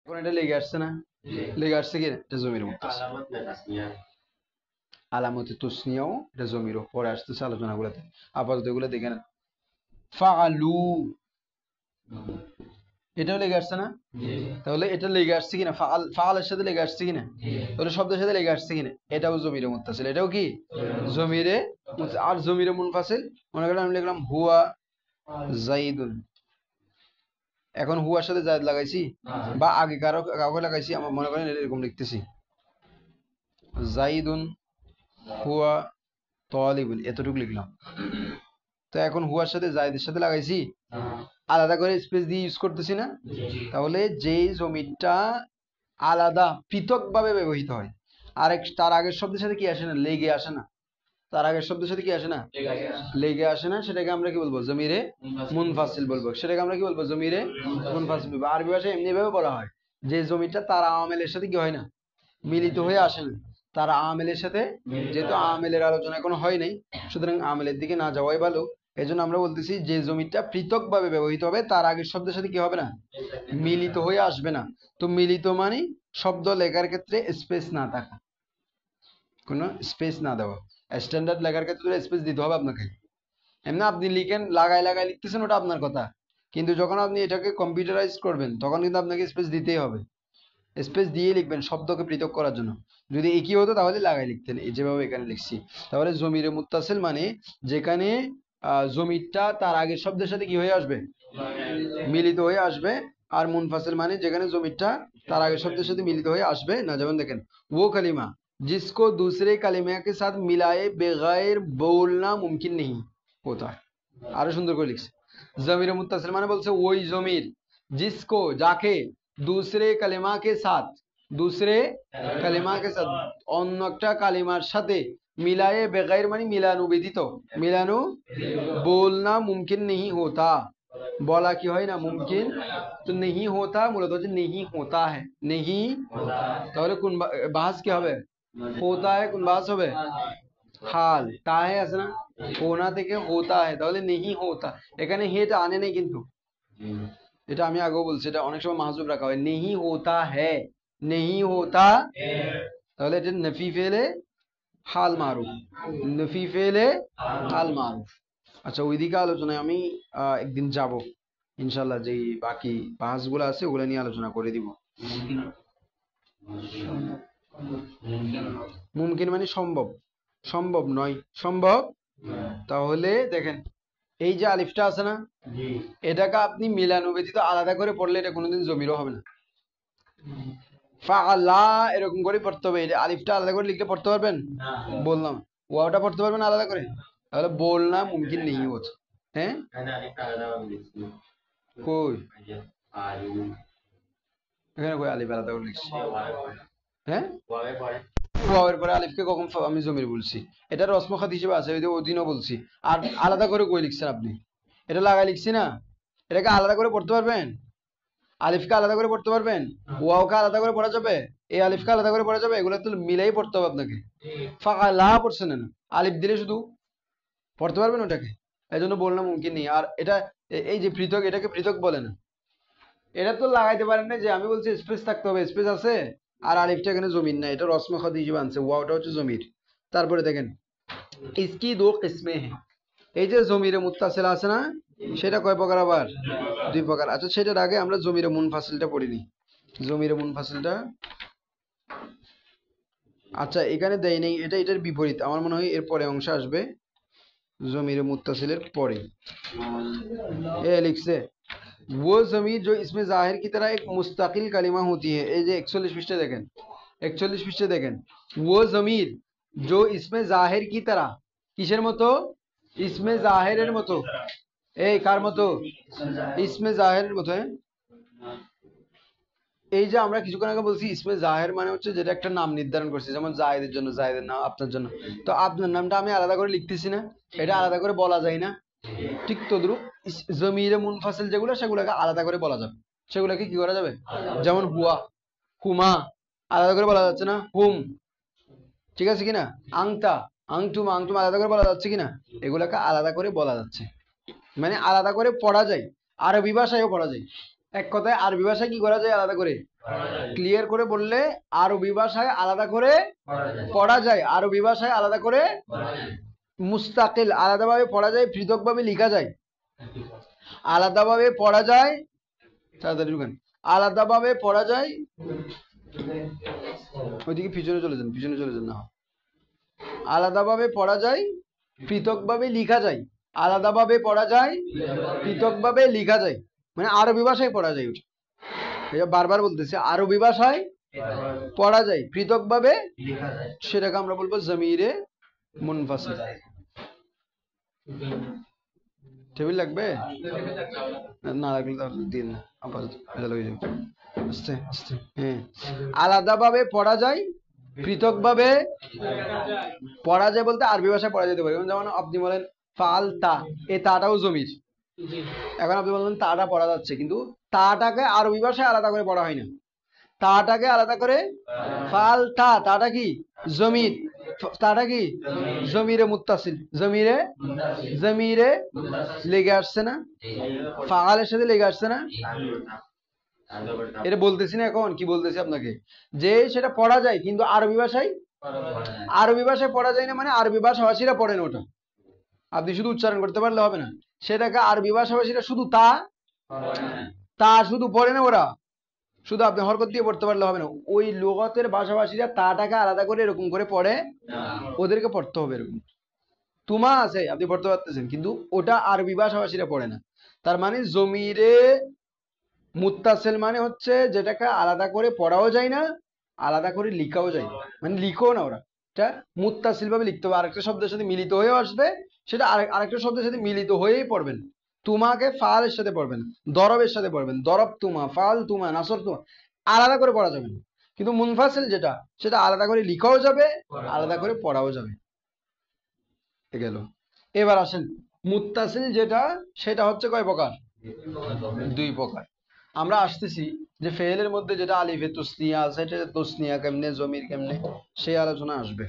এখন এটা লেগে আসছে না? লেগে আসছে কি এটা জমির মুত্তাসিল। আলামতে তুসনিয়াও এটা জমির পরে আসতেছে আলোচনাগুলোতে। আপাতত এগুলো দেখে নেন। ফাআলু এটাও লেগে আসছে না? তাহলে এটা লেগে আসছে কিনা? ফাআলের সাথে লেগে আসছে কিনা? তাহলে শব্দের সাথে লেগে আসছে কিনা? এটাও জমিরে মুত্তাসিল। এটাও কি জমিরে আর জমিরে মুনফাসিল। মনে করেন আমি লিখলাম হুয়া জাইদুন। এখন হুয়ার সাথে জায়দ লাগাইছি বা আগে কাউকে লাগাইছি, আমার মনে করেন এরকম লিখতেছি জাইদুন হুয়া তালিবুন, এতটুকু লিখলাম। তো এখন হুয়ার সাথে জায়দের সাথে লাগাইছি, আলাদা করে স্পেস দিয়ে ইউজ করতেছি না। তাহলে যেই জমিটা আলাদা পৃথক ভাবে ব্যবহৃত হয়, তার আগের শব্দের সাথে কি আসে না? লেগে আসে না। তার আগের শব্দের সাথে কি আসে না? লেগে আসে না। সেটাকে আমরা কি বলবো? জমিরে মুনফাসিল বলবো। সেটাকে আমরা কি বলবো? জমিরে মুনফাসিল বলবো। আরবি ভাষায় এমনি ভাবে বলা হয় যে জমিটা তার আমেলের সাথে কি হয় না? মিলিত হয়ে আসে না। তার আমেলের সাথে, যেহেতু আমেলের আলোচনা এখনো হয় নাই, সুতরাং আমেলের দিকে না যাওয়াই ভালো। এই জন্য আমরা বলতেছি যে জমিটা পৃথক ভাবে ব্যবহৃত হবে, তার আগের শব্দের সাথে কি হবে না? মিলিত হয়ে আসবে না। তো মিলিত মানে শব্দ লেখার ক্ষেত্রে স্পেস না থাকা, কোনো স্পেস না দেওয়া। স্ট্যান্ডার্ড লেখার ক্ষেত্রে স্পেস দিতে হবে আপনাকে। এমনি আপনি লিখেন, লাগাই লাগাই লিখতেছেন, ওটা আপনার কথা। কিন্তু যখন আপনি এটাকে কম্পিউটারাইজ করবেন তখন কিন্তু আপনাকে স্পেস দিতেই হবে। স্পেস দিয়ে লিখবেন শব্দকে পৃথক করার জন্য। যদি একই হতো তাহলে লাগাই লিখতেন, এই যেভাবে এখানে লিখছি। তাহলে জমিরে মুত্তাসিল মানে যেখানে জমিরটা তার আগের শব্দের সাথে কি হয়ে আসবে? মিলিত হয়ে আসবে। আর মুনফাসিল মানে যেখানে জমিরটা তার আগের শব্দের সাথে মিলিত হয়ে আসবে না। যেমন দেখেন वो कलिमा जिसको दूसरे कलिमा के साथ मिलाए बगैर बोलना मुमकिन नहीं होता। আরো সুন্দর করে লিখছে। জমিরে মুত্তাসিল মানে বলছে ওই জমির, जिसको যাকে, दूसरे कलिमा के साथ, दूसरे कलिमा के साथ অন্য একটা কালিমার সাথে, মিলায়ে বেগাইর মানে মিলানু ব্যতীত, মিলানু बोलना मुमकिन नहीं होता, বলা কি হয় না? মুমকিন। তো নেহি হোতা মূলত হচ্ছে নেহি হোতা হ্যাঁ, নেহি। তাহলে কোন বাহাস কি হবে? হোতা है, কোন বাহাস হবে? হাল। তাহে আছে না? হোনা থেকে হোতা है, তাহলে নেহি হোতা। এখানে হেটা আনে নেই কিন্তু, এটা আমি আগেও বলছি, এটা অনেক সময় মাহজুব রাখা হয়। নেহি হোতা হ্যাঁ, নেহি হোতা। তাহলে এটা নফি ফেলে হাল মারুফ, নফি ফেলে হাল মারুফ। আচ্ছা, ওইদিকে আলোচনায় আমি একদিন যাব ইনশাল্লাহ। যেই বাকি বাহাসগুলো আছে ওগুলো নিয়ে আলোচনা করে দিব। মুমকিন মানে সম্ভব, সম্ভব নয়, সম্ভব। তাহলে দেখেন এই যে আলিফটা আছে না, এটাকে আপনি মিলানো ব্যতীত আলাদা করে পড়লে এটা কোনোদিন জমিরও হবে না। ফাআলা এরকম করে পড়তে হবে। আলিফটা আলাদা করে লিখতে পড়তে পারবেন? বললাম ওয়াওটা পড়তে পারবেন আলাদা করে? তাহলে বলনা মুমকিন নেই হচ্ছে। হ্যাঁ কই, এখানে কই আলিফ আলাদা করে লিখছি? হ্যাঁ ওয়াওয়ের পরে আলিফকে কখন আমি জমির বলছি? এটা রসমখাত হিসেবে আছে, ওই যে ওদিনও বলছি। আর আলাদা করে কই লিখছেন আপনি? এটা লাগাই লিখছি না। এটাকে আলাদা করে পড়তে পারবেন? আলিফকে আলাদা করে পড়তে পারবেন? ওয়াওকে আলাদা করে পড়া যাবে? এই আলিফকে আলাদা করে পড়া যাবে? এগুলো তো মিলাই পড়তে হবে আপনাকে। ফাআলা পড়ছেন না, আলিফ দিলে শুধু পড়তে পারবেন ওটাকে। এই জন্য বললাম মুমকিন নেই। আর এটা এই যে পৃথক, এটাকে পৃথক বলে না। এটা তো লাগাইতে পারেন না যে আমি বলছি স্পেস থাকতে হবে, স্পেস আছে। আর আলিফটা এখানে জমির না, এটা রসমখাত হিসেবে আনছে, ওয়াওটা হচ্ছে জমির। তারপরে দেখেন ইসকি দো কিসমে হ্যাঁ, এই যে জমিরে মুত্তাসিল আছে না, সেটা কয় প্রকার আবার? দুই প্রকার। আচ্ছা, সেটার আগে আমরা জমিরে মুনফাসিলটা পড়িনি। জমিরে মুনফাসিলটা, আচ্ছা এখানে দেয় নেই, এটা এটার বিপরীত আমার মনে হয়, এর পরে অংশ আসবে জমিরে মুত্তাসিলের পরে। এ লিখছে वो जमीर जो इसमें जाहिर की तरह एक मुस्तकिल कलिमा होती है। এই যে 41 পৃষ্ঠা দেখেন, 41 পৃষ্ঠা দেখেন, वो जमीर जो इसमें जाहिर की तरह, কিসের মতো? ইসমে জাহেরের মতো। এই কার মতো? ইসমে জাহেরের মতো। হ্যাঁ, এই যে আমরা কিছুক্ষণ আগে বলছি ইসমে জাহের মানে হচ্ছে যেটা একটা নাম নির্ধারণ করছি, যেমন জায়েদের জন্য জায়েদের নাম, আপনার জন্য। তো আপনার নামটা আমি আলাদা করে লিখতেছি না, এটা আলাদা করে বলা যায় না। ঠিক তদ্রুপ জমিরে মুনফাসিল যেগুলো, সেগুলোকে আলাদা করে বলা যাবে। সেগুলোকে কি করা যাবে? যেমন হুয়া, হুমা আলাদা করে বলা যাচ্ছে না? হুম, ঠিক আছে কিনা? আংতা, আংতুম, আংতুম আলাদা করে বলা যাচ্ছে কিনা? এগুলোকে আলাদা করে বলা যাচ্ছে, মানে আলাদা করে পড়া যায়। আরবি ভাষায়ও পড়া যায়। এক কথায় আরবি ভাষায় কি করা যায়? আলাদা করে ক্লিয়ার করে বললে আরবি ভাষায় আলাদা করে পড়া যায়, আরবি ভাষায় আলাদা করে মুস্তাকিল আলাদাভাবে পড়া যায়, পৃথকভাবে লেখা যায়। আলাদাভাবে পড়া যায়, তাড়াতাড়ি ঢুকেন, আলাদাভাবে পড়া যায়, ওইদিকে পিছনে চলে যান, পিছনে চলে যান না। আলাদাভাবে পড়া যায়, পৃথকভাবে লেখা যায়। আলাদাভাবে পড়া যায়, পৃথকভাবে লেখা যায়, মানে আরবি ভাষায় পড়া যায়। ওটা এটা বারবার বলতেছে, আরবি ভাষায় পড়া যায়, পৃথকভাবে সেটাকে আমরা বলবো জমিরে মুনফাসিল। টেবিল লাগবে না, লাগলে তাহলে দিন আপাতত ভেজাল হয়ে যাবে। আস্তে আস্তে, হ্যাঁ। আলাদাভাবে পড়া যায়, পৃথকভাবে পড়া যায় বলতে আরবি ভাষায় পড়া যেতে পারে। যেমন আপনি বলেন ফাল তা, এই তাটাও জমির। এখন আপনি বললেন তাটা পড়া যাচ্ছে, কিন্তু তাটাকে আরবি ভাষায় আলাদা করে পড়া হয় না। তাটাকে আলাদা করে ফাল তা, তাটা কি জমির, তাটা কি জমিরে মুত্তাসিল, জমিরে জমিরে লেগে আসছে না, ফালের সাথে লেগে আসছে না। এটা বলতেছি না, এখন কি বলতেছি আপনাকে, যে সেটা পড়া যায় কিন্তু আরবি ভাষায়, আরবি ভাষায় পড়া যায় না, মানে আরবি ভাষাভাষীরা পড়েন ওটা, আপনি শুধু উচ্চারণ করতে পারলে হবে না। সেটাকে আরবি ভাষাভাষীরা শুধু তা তা শুধু পড়ে না, ওরা শুধু আপনি হরকত দিয়ে পড়তে পারলে হবে না, ওই লুগতের ভাষাভাষীরা তাটাকে আলাদা করে এরকম করে পড়ে, ওদেরকে পড়তে হবে এরকম। তুমা আছে আপনি পড়তে পারতেছেন, কিন্তু ওটা আরবি ভাষাভাষীরা পড়ে না। তার মানে জমিরে মুত্তাসিল মানে হচ্ছে যেটাকে আলাদা করে পড়াও যায় না, আলাদা করে লিখাও যায় না, মানে লিখো না ওরা, এটা মুত্তাসিল ভাবে লিখতে হবে, আরেকটা শব্দের সাথে মিলিত হয়ে আসবে, সেটা আরেকটা শব্দের সাথে মিলিত হয়েই পড়বেন। তুমাকে ফালের সাথে পড়বেন, দরবের সাথে পড়বেন, দরব তুমা, ফাল তুমা, নাসর তুমা, আলাদা করে পড়া যাবে না। কিন্তু মুনফাসিল যেটা, সেটা আলাদা করে লিখাও যাবে, আলাদা করে পড়াও যাবে। গেল। এবার আসেন মুত্তাসিল যেটা, সেটা হচ্ছে কয় প্রকার? দুই প্রকার। আমরা আসতেছি যে ফেলের মধ্যে যেটা আলিফে তুসনিয়া আছে, সেটা তুসনিয়া কেমনে, জমির কেমনে, সেই আলোচনা আসবে।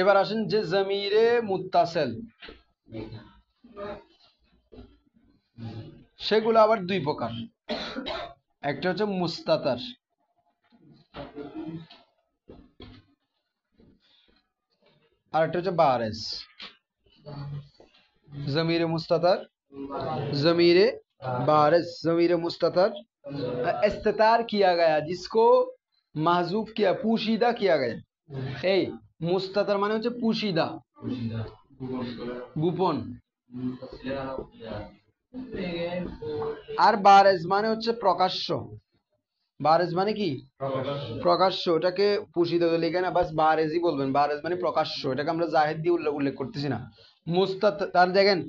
এবার আসেন যে জমিরে মুত্তাসিল, সেগুলো আবার দুই প্রকার। একটা হচ্ছে মুস্তাতার, আর একটা হচ্ছে বারেজ। जमीर मुस्ततर, जमीर बारिज, जमीर मुस्ततर इस्तितार किया गया, जिसको महजूफ किया, पूशीदा किया गया। এই মুস্তাতার মানে হচ্ছে পুশিদা, গোপন। আর বারেজ মানে হচ্ছে প্রকাশ্য। বারেজ মানে কি? প্রকাশ্য। এটাকে পুশিদা তো লিখে না, বাস বারেজই বলবেন। বারেজ মানে প্রকাশ্য, এটাকে আমরা জাহিদ দিয়ে উল্লেখ করতেছি না। মুস্তাতার দেখেন,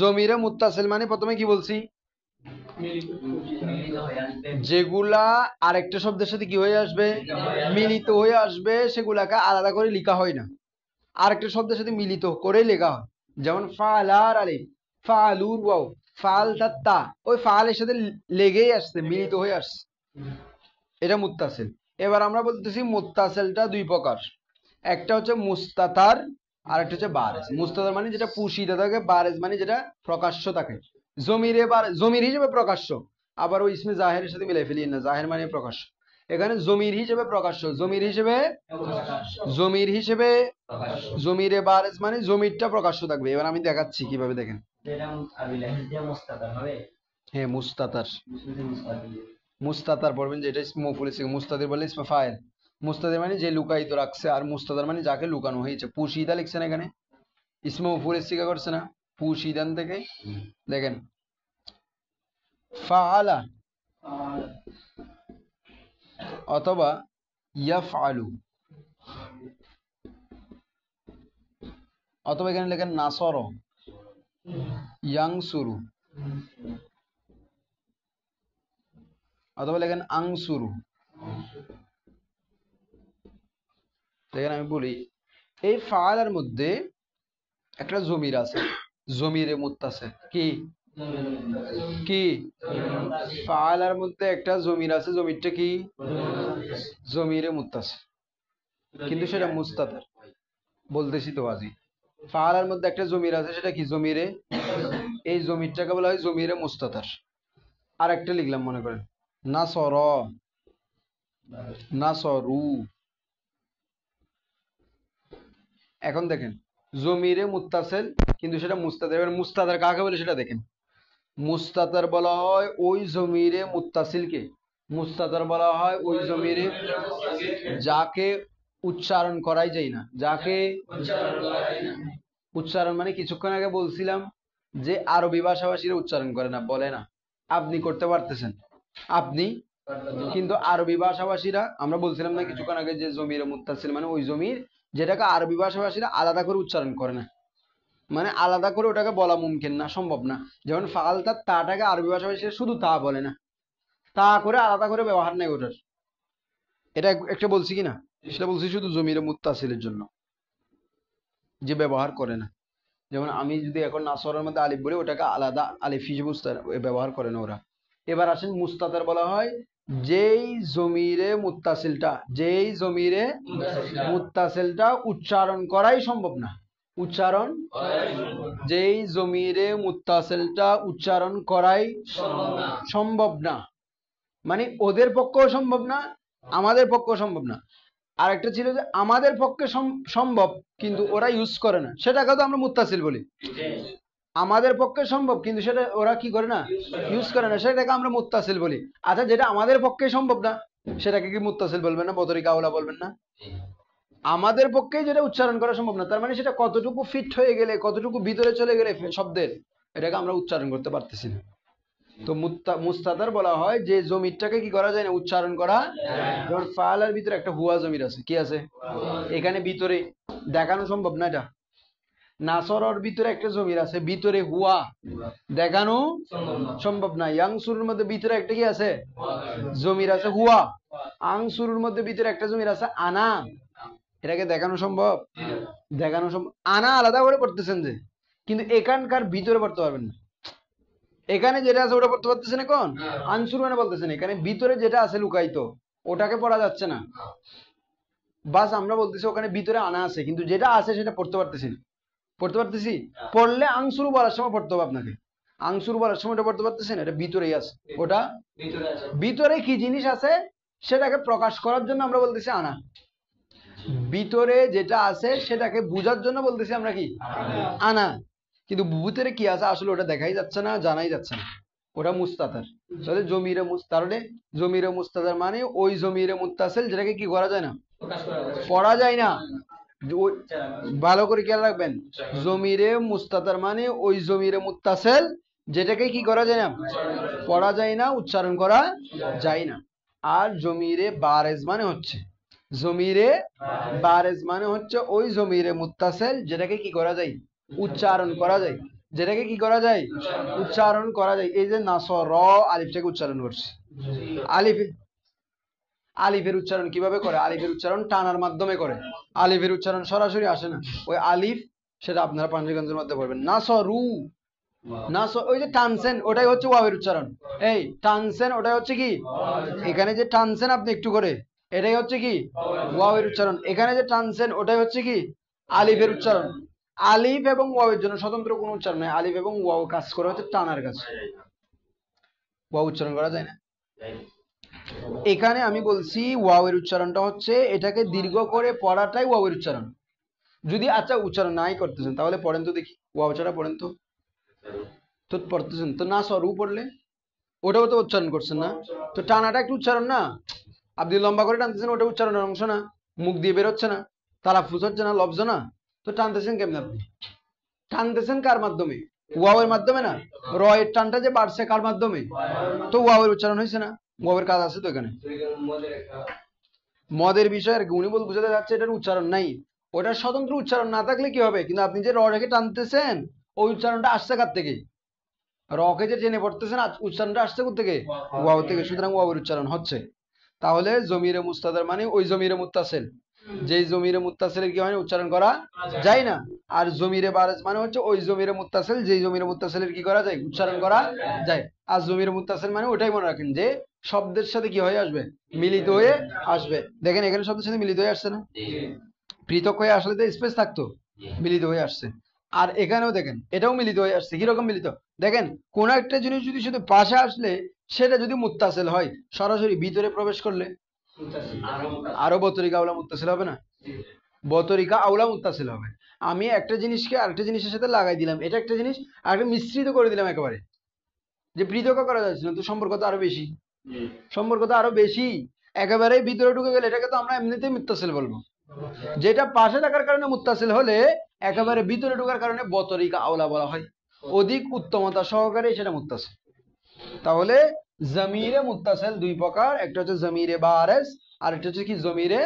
জমিরে মুত্তাসিল মানে প্রথমে কি বলছি, যেগুলা আরেকটা শব্দের সাথে কি হয়ে আসবে, মিলিত হয়ে আসবে, সেগুলাকে আলাদা করে লেখা হয় না, আরেকটা শব্দের সাথে মিলিত করে লেখা হয়। যেমন ফালার আলিফ, ফালুর ওয়াও, ফাল তাত্তা, ওই ফালের সাথে লেগেই আসছে, মিলিত হয়ে আসছে, এটা মুত্তাসিল। এবার আমরা বলতেছি মুত্তাসিলটা দুই প্রকার, একটা হচ্ছে মুস্তাতার, আর একটা হচ্ছে বারেজ। মুস্তাতার মানে যেটা পুশিদা থাকে, বারেজ মানে যেটা প্রকাশ্য থাকে। জমিরে জমির হিসেবে প্রকাশ্য, আবার ওই ইসমে জাহেরের সাথে মিলাই ফেলিয়ে না, জাহের মানে প্রকাশ্য। এখানে জমির হিসেবে প্রকাশ্য, জমির হিসেবে, জমির হিসেবে, জমিরে বারেজ মানে জমিরটা প্রকাশ্য থাকবে। এবার আমি দেখাচ্ছি কিভাবে, দেখেন। হ্যাঁ মুস্তাতার, মুস্তাতার পড়বেন, যেটা মফুল ইসম, মুস্তাতির বলে ইসমে ফাইল। মুস্তাতির মানে যে লুকায়িত রাখছে, আর মুস্তাতার মানে যাকে লুকানো হয়েছে। পুশিদা লিখছেন এখানে, ইসমে মফুল ইস্তিকা করছে না, পুশিদান থেকে। দেখেন ফাআলা অথবা ইয়াফআলু, অথবা এখানে লেখেন নাসর, ইয়াংসুরু, অথবা লেখেন আংসুরু। দেখেন আমি বলি, এই ফাআলার মধ্যে একটা জমির আছে, জমিরে মুত্তাসিল। কি কি? ফাআলার মধ্যে একটা জমির আছে, জমিরটা কি? জমিরে মুত্তাসিল, কিন্তু সেটা মুস্তাতার। বলতেছি তো আজি, ফাআলার মধ্যে একটা জমির আছে, সেটা কি? জমিরে। এই জমিরটাকে বলা হয় জমিরে মুস্তাতার। আর একটা লিখলাম মনে করেন, নাসর, নাসরু। এখন দেখেন জমিরে মুত্তাসিল কিন্তু সেটা মুস্তাতির। এবার মুস্তাতির কাকে বলে সেটা দেখেন। মুস্তাতির বলা হয় ওই জমিরে মুত্তাসিলকে, মুস্তাতির বলা হয় ওই জমিরে যাকে উচ্চারণ করাই যায় না, যাকে উচ্চারণ মানে কিছুক্ষণ আগে বলছিলাম যে আরবি ভাষাভাষীরা উচ্চারণ করে না, বলে না। আপনি করতে পারতেছেন, আপনি, কিন্তু আরবি ভাষাভাষীরা, আমরা বলছিলাম না কিছুক্ষণ আগে যে জমিরে মুত্তাসিল মানে ওই জমির যেটাকে আরবি ভাষাভাষীরা আলাদা করে উচ্চারণ করে না, মানে আলাদা করে ওটাকে বলা মুমকিন না, সম্ভব না। যেমন ফালতা তাটাকে আরবি ভাষাভাষীরা শুধু তা বলে না, তা করে আলাদা করে ব্যবহার নেই ওটার। এটা একটা বলছি কি না, সেটা বলছি শুধু জমিরে মুত্তাসিলের জন্য যে ব্যবহার করে না। যেমন আমি যদি এখন নাসরের মধ্যে আলিফ বলি, ওটাকে আলাদা আলিফ হিসেবে ব্যবহার করে না ওরা। এবার আসেন মুস্তাতার বলা হয় যেই জমিরে মুত্তাসিলটা, যেই জমিরে মুত্তাসিলটা উচ্চারণ করাই সম্ভব না, উচ্চারণ, যেই জমিরে মুত্তাসিলটা উচ্চারণ করাই সম্ভব না, মানে ওদের পক্ষেও সম্ভব না, আমাদের পক্ষেও সম্ভব না। আর একটা ছিল যে আমাদের পক্ষে সম্ভব কিন্তু ওরা ইউজ করে না, সেটাকে তো আমরা মুত্তাসিল বলি। আমাদের পক্ষে সম্ভব কিন্তু সেটা ওরা কি করে না, ইউজ করে না, সেটাকে আমরা মুত্তাসিল বলি। আচ্ছা যেটা আমাদের পক্ষে সম্ভব না সেটাকে কি মুত্তাসিল বলবেন না, বদরি কাউলা বলবেন না? আমাদের পক্ষে যেটা উচ্চারণ করা সম্ভব না, তার মানে সেটা কতটুকু ফিট হয়ে গেলে, কতটুকু ভিতরে চলে গেলে শব্দের, এটাকে আমরা উচ্চারণ করতে পারতেছি না। তো মুস্তাতার বলা হয় যে জমিরটাকে কি করা যায় না, উচ্চারণ করা। যেমন ফালার ভিতরে একটা হুয়া জমির আছে, কি আছে এখানে ভিতরে, দেখানো সম্ভব না। এটা নাসরর ভিতরে একটা জমির আছে, ভিতরে হুয়া, দেখানো সম্ভব না। ইয়াংসুরের মধ্যে ভিতরে একটা কি আছে, জমির আছে হুয়া। আংসুরের মধ্যে ভিতরে একটা জমির আছে আনা, এটাকে দেখানো সম্ভব, দেখানো সম্ভব। আনা আলাদা করে পড়তেছেন যে, কিন্তু এখানকার ভিতরে পড়তে পারবেন না। এখানে যেটা আছে ওটা পড়তে পারতেছেন, এখন আনসুর মানে বলতেছেন এখানে ভিতরে যেটা আছে লুকায়িত, ওটাকে পড়া যাচ্ছে না। বাস আমরা বলতেছি ওখানে ভিতরে আনা আছে, কিন্তু যেটা আছে সেটা পড়তে পারতেছি না, পড়তে পারতেছি। পড়লে আংসুর বলার সময় পড়তে হবে আপনাকে, আংসুর বলার সময় ওটা পড়তে পারতেছেন, এটা ভিতরেই আছে। ওটা ভিতরে কি জিনিস আছে সেটাকে প্রকাশ করার জন্য আমরা বলতেছি আনা, ভিতরে যেটা আছে সেটাকে বোঝার জন্য বলতেছি আমরা কি আনা। কিন্তু ভিতরে কি আছে আসলে ওটা দেখাই যাচ্ছে না, জানাই যাচ্ছে না, ওটা মুস্তাতার। তাহলে জমিরে তাহলে জমিরে মুস্তাতার মানে ওই জমিরে মুত্তাসিল যেটাকে কি করা যায় না, পড়া যায় না। ভালো করে খেয়াল রাখবেন, জমিরে মুস্তাতার মানে ওই জমিরে মুত্তাসিল যেটাকে কি করা যায় না, পড়া যায় না, উচ্চারণ করা যায় না। আর জমিরে বারেজ মানে হচ্ছে, জমিরে বারেজ মানে হচ্ছে ওই জমিরে মুত্তাসিল যেটাকে কি করা যায়, উচ্চারণ করা যায়, যেটাকে কি করা যায়, উচ্চারণ করা যায়। এই যে নাসর, আলিফটাকে উচ্চারণ করছে, আলিফ, আলিফের উচ্চারণ কিভাবে করে, আলিফের উচ্চারণ টানার মাধ্যমে করে, আলিফের উচ্চারণ সরাসরি আসে না। ওই আলিফ সেটা আপনারা পাঞ্জিগঞ্জের মধ্যে পড়বেন, নাসরু, নাসর, ওই যে টানছেন ওটাই হচ্ছে ওয়াওয়ের উচ্চারণ। এই টানছেন ওটাই হচ্ছে কি, এখানে যে টানছেন আপনি একটু করে, এটাই হচ্ছে কি ওয়াওয়ের উচ্চারণ। এখানে যে টানছেন ওটাই হচ্ছে কি আলিফের উচ্চারণ। আলিফ এবং ওয়াওয়ের জন্য স্বতন্ত্র কোনো উচ্চারণ নাই, আলিফ এবং ওয়াও কাজ করে হচ্ছে টানার কাজ, ওয়াও উচ্চারণ করা যায় না। এখানে আমি বলছি ওয়াওয়ের উচ্চারণটা হচ্ছে এটাকে দীর্ঘ করে পড়াটাই ওয়াওয়ের উচ্চারণ। যদি আচ্ছা উচ্চারণ নাই করতেছেন তাহলে পড়েন তো দেখি, ওয়াও ছাড়া পড়েন তো, তো পড়তেছেন তো না, সরু পড়লে ওটাও তো উচ্চারণ করছেন না, তো টানাটা একটু উচ্চারণ না, আপনি লম্বা করে টানতেছেন, ওটা উচ্চারণের অংশ না, মুখ দিয়ে বেরোচ্ছে না, তালাফুজ হচ্ছে না, লফজ না, তো টানতেছেন কেমন আপনি, টানতেছেন কার মাধ্যমে, ওয়াওয়ের মাধ্যমে না। র এর টানটা যে বাড়ছে কার মাধ্যমে, তো ওয়াওয়ের উচ্চারণ হয়েছে না, ওয়াওয়ের কাজ আছে তো এখানে। মদের বিষয় আর কি উনি বুঝাতে যাচ্ছে এটার উচ্চারণ নাই, ওটার স্বতন্ত্র উচ্চারণ না থাকলে কি হবে, কিন্তু আপনি যে র রেখে টানতেছেন ওই উচ্চারণটা আসছে কার থেকে, রকে যে টেনে পড়তেছেন উচ্চারণটা আসছে কোথা থেকে, ওয়াও থেকে, সুতরাং ওয়াওয়ের উচ্চারণ হচ্ছে। তাহলে জমিরে মুস্তাদার মানে ওই জমিরে মুত্তাসিল, যেই জমিরে মুত্তাসিলের কি হয় না, উচ্চারণ করা যায় না। আর জমিরে বারেজ মানে হচ্ছে ওই জমিরে মুত্তাসিল যেই জমিরে মুত্তাসিলের কি করা যায়, উচ্চারণ করা যায়। আর জমিরে মুত্তাসিল মানে ওটাই মনে রাখেন যে শব্দের সাথে কি হয়ে আসবে, মিলিত হয়ে আসবে। দেখেন এখানে শব্দের সাথে মিলিত হয়ে আসছে না, পৃথক হয়ে আসলে তো স্পেস থাকতো, মিলিত হয়ে আসছে। আর এখানেও দেখেন এটাও মিলিত হয়ে আসছে, কিরকম মিলিত, দেখেন কোন একটা জিনিস যদি শুধু পাশে আসলে সেটা যদি মুত্তাসিল হয় সরাসরি ভিতরে প্রবেশ করলে আরো বতরিকা আউলা মুত্তাসিল হবে না? বতরিকা আউলা মুত্তাসিল হবে। আমি একটা জিনিসকে আরেকটা জিনিসের সাথে লাগাই দিলাম, এটা একটা জিনিস আরেকটা মিশ্রিত করে দিলাম একেবারে, যে পৃথক করা যাচ্ছে না, তো সম্পর্ক তো আরো বেশি, সম্পর্ক তো আরো বেশি। একেবারে ভিতরে ঢুকে গেলে এটাকে তো আমরা এমনিতেই মুত্তাসিল বলবো। যেটা পাশে থাকার কারণে মুত্তাসিল হলে একেবারে ভিতরে ঢোকার কারণে বতরিকা আউলা বলা হয়, অধিক উত্তমতা সহকারে সেটা মুত্তাসিল। তাহলে জমিরে মুত্তাসিল দুই প্রকার, একটা হচ্ছে জমিরে বারেজ আর একটা হচ্ছে কি জমিরে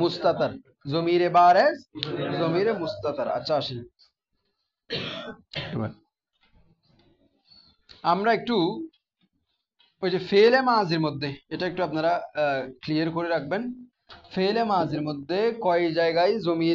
মুস্তাতার। জমিরে বারেজ, জমিরে মুস্তাতার। আচ্ছা আসেন এবার আমরা একটু ওই যে ফেলে মাজির মধ্যে এটা একটু আপনারা ক্লিয়ার করে রাখবেন। ফেলে মাজির মধ্যে কয় জায়গায় জমি